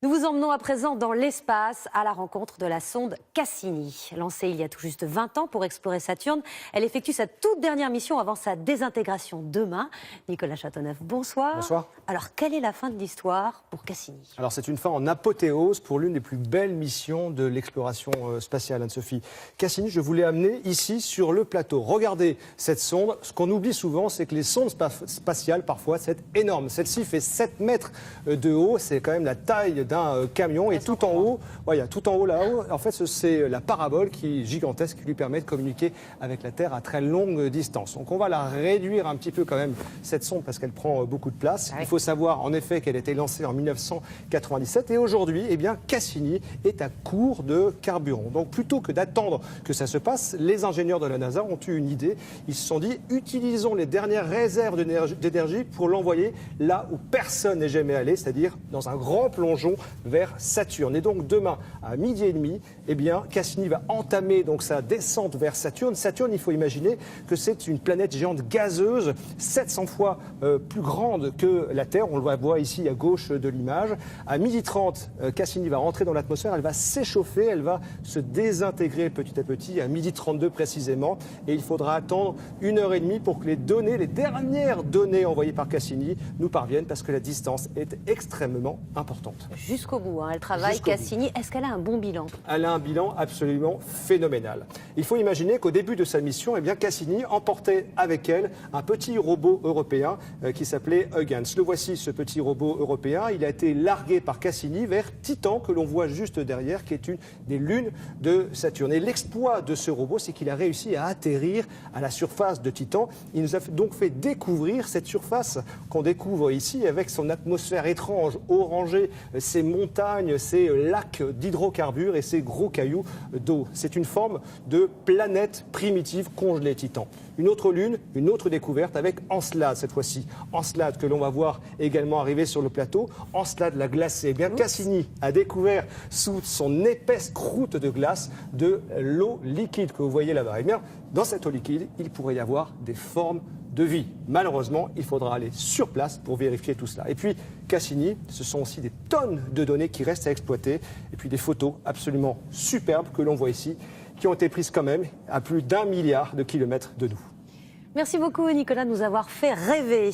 Nous vous emmenons à présent dans l'espace à la rencontre de la sonde Cassini. Lancée il y a tout juste 20 ans pour explorer Saturne, elle effectue sa toute dernière mission avant sa désintégration demain. Nicolas Châteauneuf, bonsoir. Bonsoir. Alors, quelle est la fin de l'histoire pour Cassini? Alors, c'est une fin en apothéose pour l'une des plus belles missions de l'exploration spatiale, Anne-Sophie. Cassini, je voulais amener ici sur le plateau. Regardez cette sonde. Ce qu'on oublie souvent, c'est que les sondes spatiales, parfois, c'est énorme. Celle-ci fait 7 mètres de haut. C'est quand même la taille d'un camion. Et tout en haut, voilà, tout en haut là-haut, en fait, c'est la parabole qui est gigantesque, qui lui permet de communiquer avec la Terre à très longue distance. Donc, on va la réduire un petit peu quand même, cette sonde, parce qu'elle prend beaucoup de place. Il faut savoir, en effet, qu'elle a été lancée en 1997. Et aujourd'hui, eh bien, Cassini est à court de carburant. Donc, plutôt que d'attendre que ça se passe, les ingénieurs de la NASA ont eu une idée. Ils se sont dit, utilisons les dernières réserves d'énergie pour l'envoyer là où personne n'est jamais allé, c'est-à-dire dans un grand plongeon vers Saturne. Et donc demain à 12h30, eh bien, Cassini va entamer donc sa descente vers Saturne. Saturne, il faut imaginer que c'est une planète géante gazeuse, 700 fois plus grande que la Terre. On le voit ici à gauche de l'image. À 12h30, Cassini va rentrer dans l'atmosphère, elle va s'échauffer, elle va se désintégrer petit à petit, à 12h32 précisément. Et il faudra attendre 1h30 pour que les données, les dernières données envoyées par Cassini nous parviennent, parce que la distance est extrêmement importante. Jusqu'au bout, hein. Elle travaille, Cassini. Est-ce qu'elle a un bon bilan? Elle a un bilan absolument phénoménal. Il faut imaginer qu'au début de sa mission, eh bien, Cassini emportait avec elle un petit robot européen qui s'appelait Huygens. Le voici, ce petit robot européen. Il a été largué par Cassini vers Titan, que l'on voit juste derrière, qui est une des lunes de Saturne. Et l'exploit de ce robot, c'est qu'il a réussi à atterrir à la surface de Titan. Il nous a donc fait découvrir cette surface qu'on découvre ici, avec son atmosphère étrange, orangée, ces montagnes, ces lacs d'hydrocarbures et ces gros cailloux d'eau. C'est une forme de planète primitive congelée, Titan. Une autre lune, une autre découverte avec Encelade cette fois-ci. Encelade que l'on va voir également arriver sur le plateau. Encelade la glacée. Eh bien, Cassini a découvert sous son épaisse croûte de glace de l'eau liquide que vous voyez là-bas. Eh bien, dans cette eau liquide, il pourrait y avoir des formes de vie. Malheureusement, il faudra aller sur place pour vérifier tout cela. Et puis, Cassini, ce sont aussi des tonnes de données qui restent à exploiter. Et puis des photos absolument superbes que l'on voit ici, qui ont été prises quand même à plus d'1 milliard de kilomètres de nous. Merci beaucoup, Nicolas, de nous avoir fait rêver.